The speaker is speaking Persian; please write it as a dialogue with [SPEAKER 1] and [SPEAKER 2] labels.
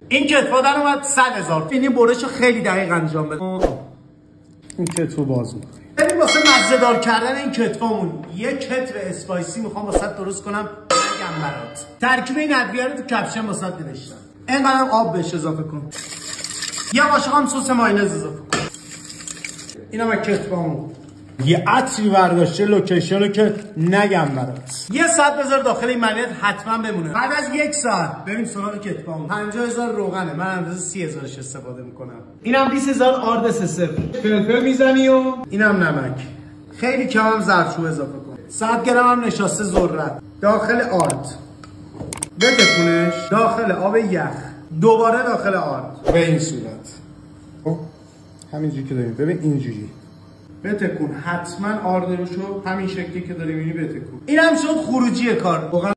[SPEAKER 1] این کتفا در اومد 100,000. این برشو خیلی دقیق انجام بده. این کتفو باز می‌کنی. ببین واسه مزه دار کردن این کتفامون یک کتف اسپایسی میخوام واسه درست کنم، نگم برات. ترکیب این ادویه رو تو کپشن واسه نوشتم. اینقدر آب بهش اضافه کن. یه قاشق هم سس مایونز اضافه کن. اینا من کتفامون. یه عطری برداشته لوکیشنو که نگم برات. یه ساعت بذار داخل این ماینت حتما بمونه. بعد از یک ساعت بریم سراغ کتفامون. 50,000 روغنه، من اندازه 30,000ش استفاده میکنم. اینم 20,000 آرد سسف. فلفل میزنی و اینم نمک. خیلی کم هم زردچوبه اضافه کن. 100 گرم هم نشاسته ذرت. داخل آرد. بتکونش داخل آب یخ. دوباره داخل آرد. به این صورت. خب همینجوری که داریم. ببین اینجوری. بتکون حتما آردروشو همین شکلی که داری می‌بینی بتکون. این هم شد خروجی کار.